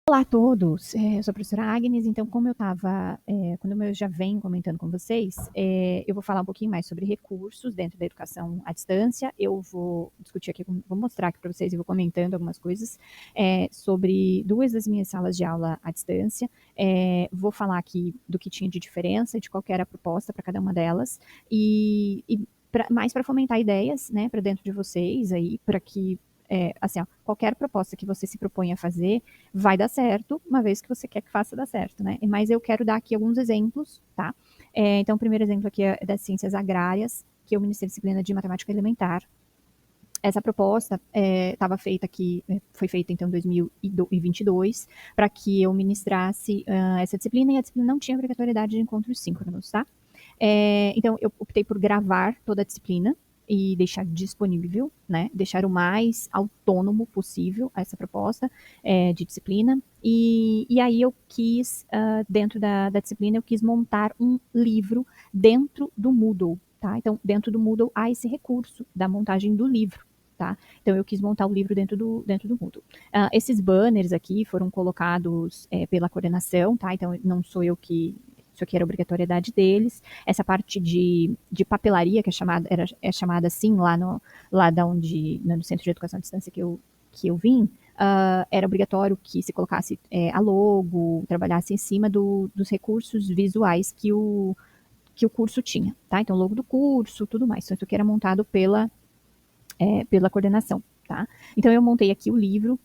Olá a todos, eu sou a professora Agnes, então como eu estava, como eu já venho comentando com vocês, eu vou falar um pouquinho mais sobre recursos dentro da educação à distância, eu vou discutir aqui, vou mostrar aqui para vocês e vou comentando algumas coisas sobre duas das minhas salas de aula à distância, vou falar aqui do que tinha de diferença, de qual que era a proposta para cada uma delas, mais para fomentar ideias, né, para dentro de vocês aí, para que assim, ó, qualquer proposta que você se propõe a fazer vai dar certo, uma vez que você quer que faça dar certo, né? Mas eu quero dar aqui alguns exemplos, tá? Então, o primeiro exemplo aqui é das ciências agrárias, que eu ministrei a disciplina de matemática elementar. Essa proposta estava feita aqui, foi feita então em 2022, para que eu ministrasse essa disciplina, e a disciplina não tinha obrigatoriedade de encontros síncronos, tá? Então, eu optei por gravar toda a disciplina e deixar disponível, né? Deixar o mais autônomo possível essa proposta de disciplina. E aí eu quis, dentro da disciplina, eu quis montar um livro dentro do Moodle, tá? Então, dentro do Moodle há esse recurso da montagem do livro. Tá? Então, eu quis montar o livro dentro do Moodle. Esses banners aqui foram colocados pela coordenação, tá? Então, não sou eu que isso aqui era obrigatoriedade deles. Essa parte de papelaria, que é chamada assim, lá da onde, no Centro de Educação à Distância que eu vim, era obrigatório que se colocasse a logo, trabalhasse em cima dos recursos visuais que o curso tinha, tá? Então, logo do curso, tudo mais. Então, isso aqui era montado pela coordenação, tá? Então, eu montei aqui o livro.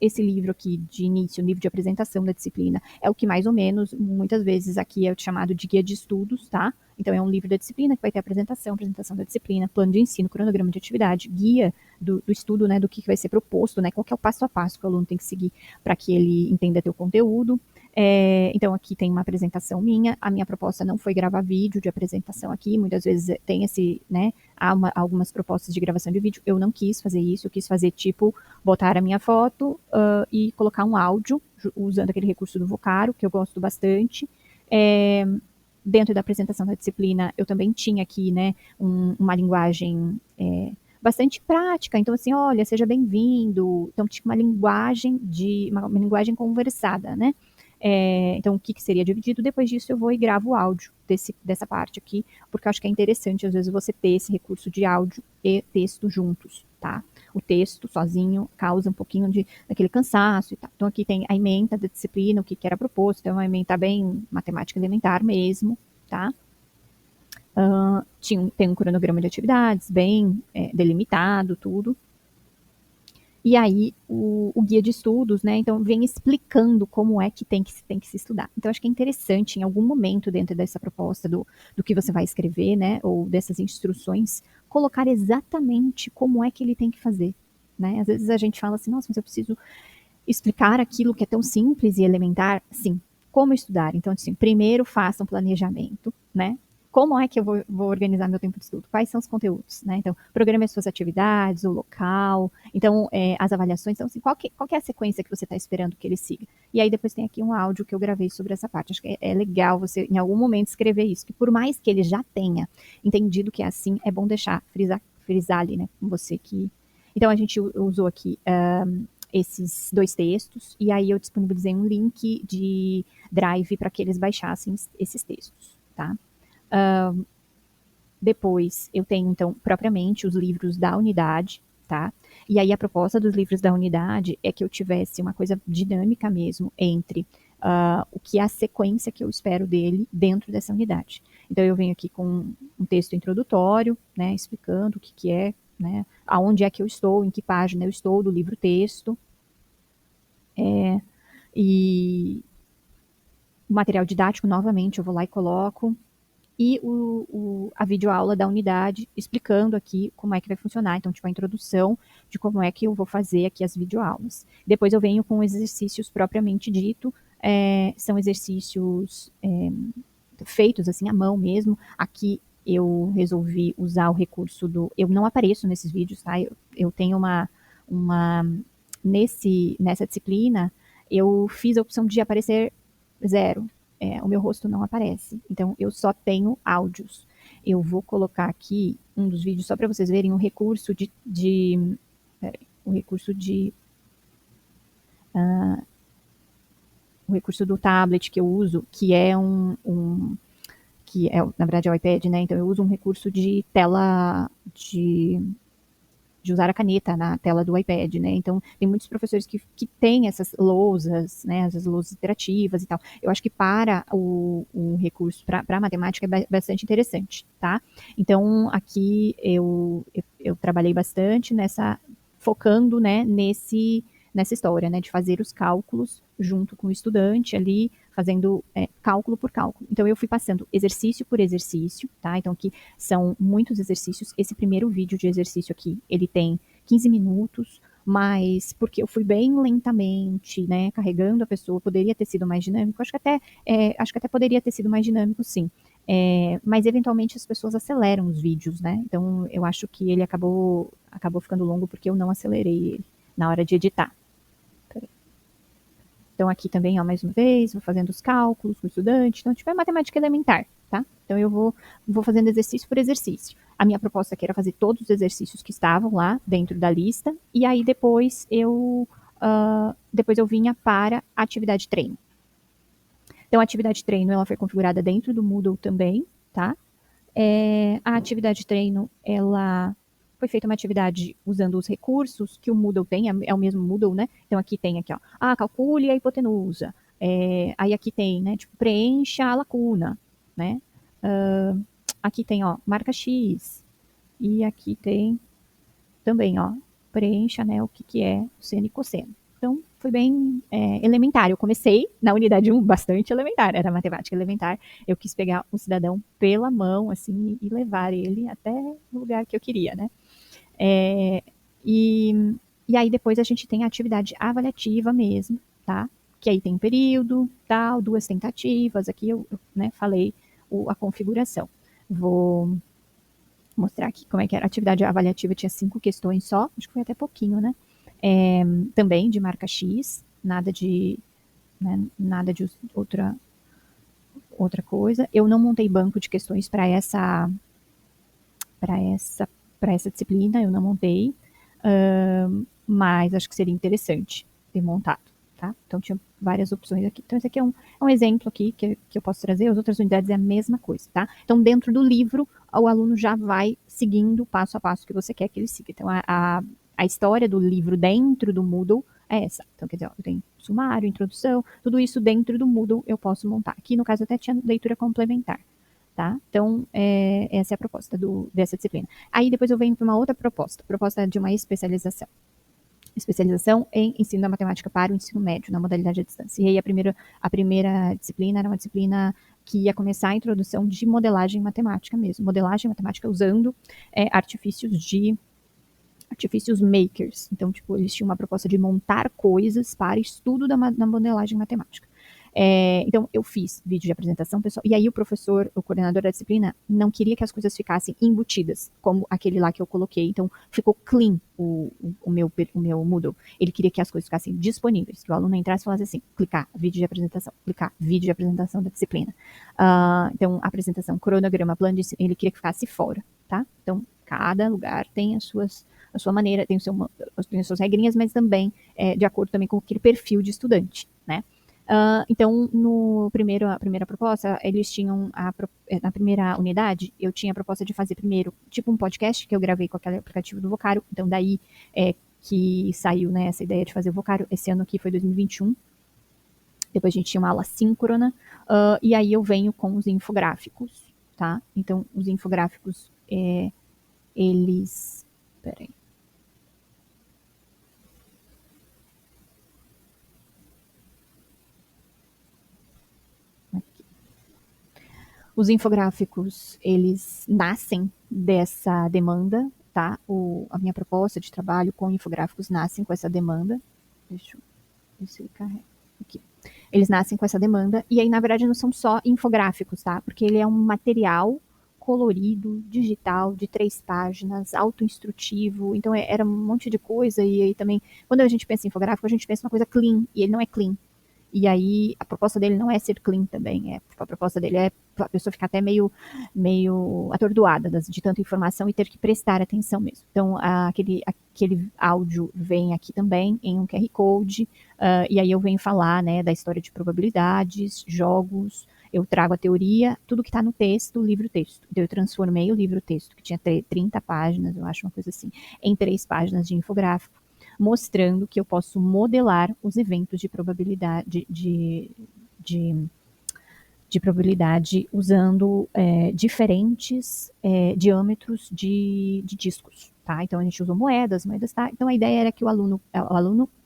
Esse livro aqui de início, um livro de apresentação da disciplina, é o que mais ou menos, muitas vezes aqui é chamado de guia de estudos, tá? Então, é um livro da disciplina que vai ter apresentação da disciplina, plano de ensino, cronograma de atividade, guia do estudo, né, do que vai ser proposto, né, qual que é o passo a passo que o aluno tem que seguir para que ele entenda teu conteúdo. Então, aqui tem uma apresentação minha. A minha proposta não foi gravar vídeo de apresentação aqui, muitas vezes tem né, há algumas propostas de gravação de vídeo. Eu não quis fazer isso, eu quis fazer tipo, botar a minha foto e colocar um áudio, usando aquele recurso do Vocaro, que eu gosto bastante. Dentro da apresentação da disciplina, eu também tinha aqui, né, uma linguagem bastante prática. Então, assim, olha, seja bem-vindo. Então, tinha uma linguagem conversada, né? Então, o que seria dividido? Depois disso, eu vou e gravo o áudio dessa parte aqui, porque eu acho que é interessante, às vezes, você ter esse recurso de áudio e texto juntos, tá? O texto sozinho causa um pouquinho daquele cansaço e tal. Então, aqui tem a ementa da disciplina, o que era proposto. Então, é uma ementa bem matemática elementar mesmo, tá? Tem um cronograma de atividades bem delimitado, tudo. E aí, o guia de estudos, né? Então, vem explicando como é que tem que se estudar. Então, acho que é interessante, em algum momento, dentro dessa proposta do que você vai escrever, né? Ou dessas instruções, colocar exatamente como é que ele tem que fazer, né? Às vezes a gente fala assim, nossa, mas eu preciso explicar aquilo que é tão simples e elementar. Sim, como estudar? Então, assim, primeiro faça um planejamento, né? Como é que eu vou organizar meu tempo de estudo? Quais são os conteúdos, né? Então, programe as suas atividades, o local, então, as avaliações. Então, assim, qual que é a sequência que você está esperando que ele siga? E aí, depois tem aqui um áudio que eu gravei sobre essa parte. Acho que é legal você, em algum momento, escrever isso, que por mais que ele já tenha entendido que é assim, é bom deixar, frisar ali, né, com você que... Então, a gente usou aqui esses dois textos, e aí eu disponibilizei um link de Drive para que eles baixassem esses textos, tá? Depois eu tenho, então, propriamente os livros da unidade, tá? E aí a proposta dos livros da unidade é que eu tivesse uma coisa dinâmica mesmo entre o que é a sequência que eu espero dele dentro dessa unidade. Então eu venho aqui com um texto introdutório, né, explicando o que é, né, aonde é que eu estou, em que página eu estou do livro texto, e o material didático, novamente, eu vou lá e coloco, e a videoaula da unidade, explicando aqui como é que vai funcionar. Então, tipo, a introdução de como é que eu vou fazer aqui as videoaulas. Depois eu venho com exercícios propriamente dito, são exercícios feitos assim à mão mesmo. Aqui eu resolvi usar o recurso eu não apareço nesses vídeos, tá? Eu tenho nessa disciplina, eu fiz a opção de aparecer zero. O meu rosto não aparece. Então, eu só tenho áudios. Eu vou colocar aqui um dos vídeos só para vocês verem o recurso peraí, o recurso o recurso do tablet que eu uso, que é que é, na verdade, é o iPad, né? Então eu uso um recurso de tela de usar a caneta na tela do iPad, né? Então, tem muitos professores que têm essas lousas, né? Essas lousas interativas e tal. Eu acho que para o recurso, para a matemática, é bastante interessante, tá? Então, aqui eu trabalhei bastante focando, né, nessa história, né, de fazer os cálculos junto com o estudante ali, fazendo cálculo por cálculo. Então, eu fui passando exercício por exercício, tá? Então, aqui são muitos exercícios. Esse primeiro vídeo de exercício aqui, ele tem 15 minutos, mas porque eu fui bem lentamente, né, carregando a pessoa, poderia ter sido mais dinâmico, acho que até poderia ter sido mais dinâmico, sim. Mas eventualmente as pessoas aceleram os vídeos, né? Então eu acho que ele acabou ficando longo porque eu não acelerei ele na hora de editar. Então aqui também, ó, mais uma vez, vou fazendo os cálculos com o estudante. Então, tipo, é matemática elementar, tá? Então eu vou fazendo exercício por exercício. A minha proposta aqui era fazer todos os exercícios que estavam lá dentro da lista, e aí depois eu vinha para a atividade treino. Então a atividade treino ela foi configurada dentro do Moodle também, tá? A atividade treino, ela foi feita uma atividade usando os recursos que o Moodle tem, é o mesmo Moodle, né? Então aqui tem aqui, ó, calcule a hipotenusa. Aí aqui tem, né, tipo, preencha a lacuna, né? Aqui tem, ó, marca X. E aqui tem também, ó, preencha, né, o que é o seno e cosseno. Então, foi bem elementar. Eu comecei na unidade 1 bastante elementar, era matemática elementar. Eu quis pegar um cidadão pela mão, assim, e levar ele até o lugar que eu queria, né? E aí depois a gente tem a atividade avaliativa mesmo, tá? Que aí tem período, tal, 2 tentativas. Aqui eu né, falei a configuração. Vou mostrar aqui como é que era. A atividade avaliativa tinha 5 questões só, acho que foi até pouquinho, né? Também de marca X, nada de outra coisa. Eu não montei banco de questões para essa disciplina, eu não montei, mas acho que seria interessante ter montado, tá? Então tinha várias opções aqui. Então esse aqui é um exemplo aqui que eu posso trazer. As outras unidades é a mesma coisa, tá? Então dentro do livro o aluno já vai seguindo passo a passo que você quer que ele siga. Então a história do livro dentro do Moodle é essa. Então, quer dizer, ó, eu tenho sumário, introdução, tudo isso dentro do Moodle eu posso montar. Aqui, no caso, até tinha leitura complementar, tá? Então, essa é a proposta dessa disciplina. Aí, depois eu venho para uma outra proposta de uma especialização. Especialização em ensino da matemática para o ensino médio, na modalidade à distância. E aí, a primeira disciplina era uma disciplina que ia começar a introdução de modelagem matemática mesmo. Modelagem matemática usando artifícios makers. Então, tipo, eles tinham uma proposta de montar coisas para estudo da modelagem matemática. Então, eu fiz vídeo de apresentação, pessoal, e aí o coordenador da disciplina, não queria que as coisas ficassem embutidas, como aquele lá que eu coloquei. Então, ficou clean o meu Moodle. Ele queria que as coisas ficassem disponíveis, que o aluno entrasse e falasse assim, clicar, vídeo de apresentação, clicar, vídeo de apresentação da disciplina. Então, apresentação, cronograma, plano de ensino, ele queria que ficasse fora, tá? Então, cada lugar tem a sua maneira, tem as suas regrinhas, mas também de acordo também com aquele perfil de estudante, né? Então, a primeira proposta, eles tinham, na primeira unidade, eu tinha a proposta de fazer primeiro, tipo um podcast, que eu gravei com aquele aplicativo do Vocário, então daí que saiu, né, essa ideia de fazer o Vocário. Esse ano aqui foi 2021, depois a gente tinha uma aula síncrona, e aí eu venho com os infográficos, tá? Então, os infográficos, eles... Peraí. Os infográficos, eles nascem dessa demanda, tá? A minha proposta de trabalho com infográficos nascem com essa demanda. Deixa eu ver se ele carrega aqui. Eles nascem com essa demanda, e aí, na verdade, não são só infográficos, tá? Porque ele é um material colorido, digital, de 3 páginas, autoinstrutivo, então era um monte de coisa, e aí também, quando a gente pensa em infográfico, a gente pensa em uma coisa clean, e ele não é clean. E aí a proposta dele não é ser clean também, a proposta dele é a pessoa ficar até meio atordoada de tanta informação e ter que prestar atenção mesmo. Então, aquele áudio vem aqui também em um QR Code, e aí eu venho falar, né, da história de probabilidades, jogos, eu trago a teoria, tudo que está no texto, livro-texto. Então, eu transformei o livro-texto, que tinha 30 páginas, eu acho uma coisa assim, em 3 páginas de infográfico, mostrando que eu posso modelar os eventos de probabilidade, de probabilidade usando diferentes diâmetros de discos. Tá? Então, a gente usou moedas, tá? Então, a ideia era que o aluno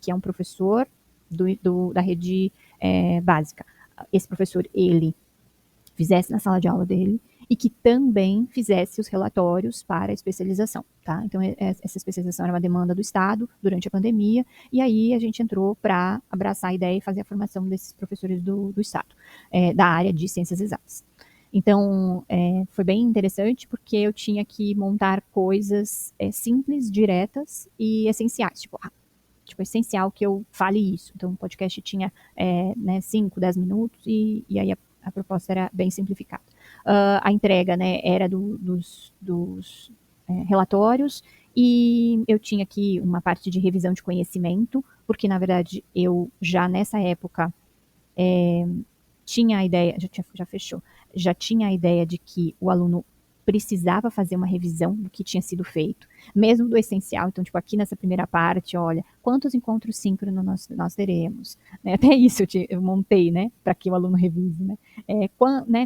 que é um professor da rede básica, esse professor, ele fizesse na sala de aula dele e que também fizesse os relatórios para a especialização, tá? Então, essa especialização era uma demanda do Estado durante a pandemia, e aí a gente entrou para abraçar a ideia e fazer a formação desses professores do Estado, da área de ciências exatas. Então, foi bem interessante, porque eu tinha que montar coisas simples, diretas e essenciais, tipo, é essencial que eu fale isso. Então, o podcast tinha 5, 10 minutos, e aí a proposta era bem simplificada. A entrega, né, era dos relatórios, e eu tinha aqui uma parte de revisão de conhecimento, porque, na verdade, eu já nessa época tinha a ideia, já fechou, já tinha a ideia de que o aluno precisava fazer uma revisão do que tinha sido feito, mesmo do essencial. Então, tipo, aqui nessa primeira parte, olha, quantos encontros síncronos nós teremos? Né? Até isso eu montei, né, para que o aluno revise, né?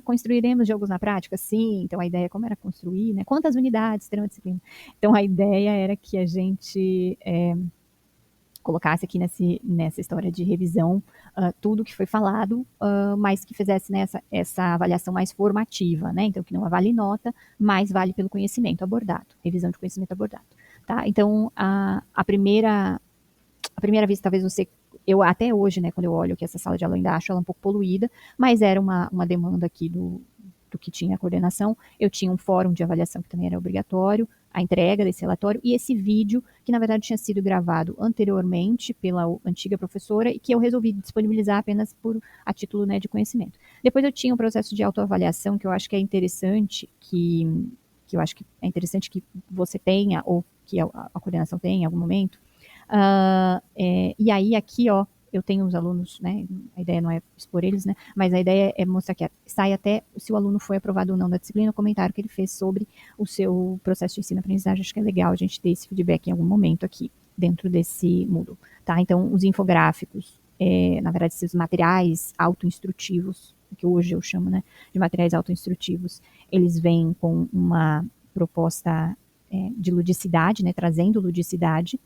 Construiremos jogos na prática? Sim. Então, a ideia, como era construir, né? Quantas unidades terão a disciplina? Então, a ideia era que a gente colocasse aqui nessa história de revisão tudo que foi falado, mas que fizesse essa avaliação mais formativa, né? Então, que não vale nota, mas vale pelo conhecimento abordado, revisão de conhecimento abordado. Tá? Então, a primeira vista, talvez eu até hoje, né, quando eu olho que essa sala de aula, ainda acho ela um pouco poluída, mas era uma demanda aqui do que tinha a coordenação. Eu tinha um fórum de avaliação que também era obrigatório, a entrega desse relatório, e esse vídeo, que na verdade tinha sido gravado anteriormente pela antiga professora, e que eu resolvi disponibilizar apenas a título, né, de conhecimento. Depois eu tinha um processo de autoavaliação, que eu acho que é interessante, que eu acho que é interessante que você tenha, ou que a coordenação tenha em algum momento. E aí aqui, ó, eu tenho os alunos, né, a ideia não é expor eles, né, mas a ideia é mostrar que sai até se o aluno foi aprovado ou não da disciplina, o comentário que ele fez sobre o seu processo de ensino-aprendizagem. Acho que é legal a gente ter esse feedback em algum momento aqui, dentro desse Moodle, tá? Então, os infográficos, na verdade, esses materiais autoinstrutivos, que hoje eu chamo, né, de materiais autoinstrutivos, eles vêm com uma proposta de ludicidade, né, trazendo ludicidade,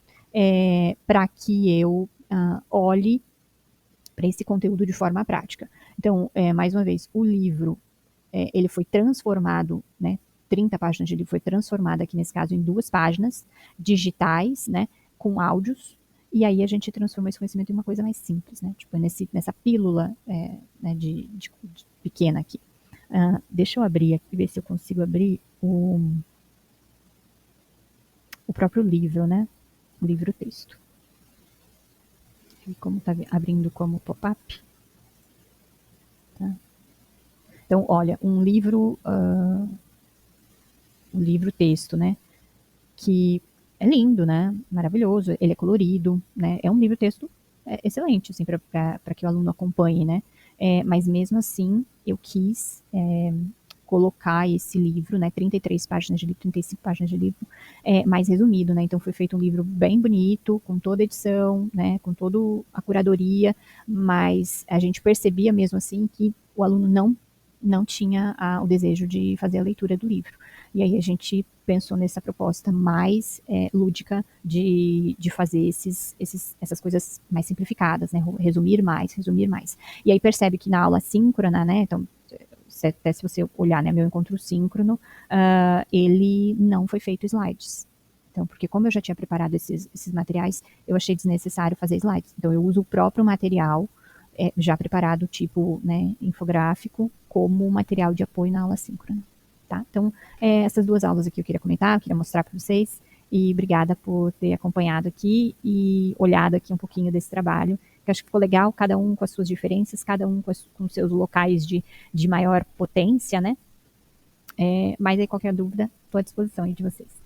para que eu olhe para esse conteúdo de forma prática. Então, mais uma vez, o livro, ele foi transformado, né, 30 páginas de livro foi transformada aqui nesse caso em 2 páginas digitais, né, com áudios, e aí a gente transformou esse conhecimento em uma coisa mais simples, né, tipo nessa pílula né, de pequena aqui. Deixa eu abrir aqui, ver se eu consigo abrir o próprio livro, né, o livro-texto. E como está abrindo como pop-up. Tá? Então, olha, um livro-texto, né? Que é lindo, né? Maravilhoso, ele é colorido, né? É um livro-texto excelente, assim, para que o aluno acompanhe, né? Mas mesmo assim, eu quis colocar esse livro, né, 33 páginas de livro, 35 páginas de livro, mais resumido, né, então foi feito um livro bem bonito, com toda a edição, né, com toda a curadoria, mas a gente percebia mesmo assim que o aluno não tinha o desejo de fazer a leitura do livro. E aí a gente pensou nessa proposta mais lúdica de fazer essas coisas mais simplificadas, né, resumir mais. E aí percebe que na aula síncrona, né, então, até se você olhar, né, meu encontro síncrono, ele não foi feito slides. Então, porque como eu já tinha preparado esses materiais, eu achei desnecessário fazer slides. Então, eu uso o próprio material já preparado, tipo, né, infográfico, como material de apoio na aula síncrona. Tá? Então, essas 2 aulas aqui eu queria comentar, eu queria mostrar para vocês, e obrigada por ter acompanhado aqui e olhado aqui um pouquinho desse trabalho, que acho que ficou legal, cada um com as suas diferenças, cada um com seus locais de maior potência, né? Mas aí qualquer dúvida, estou à disposição aí de vocês.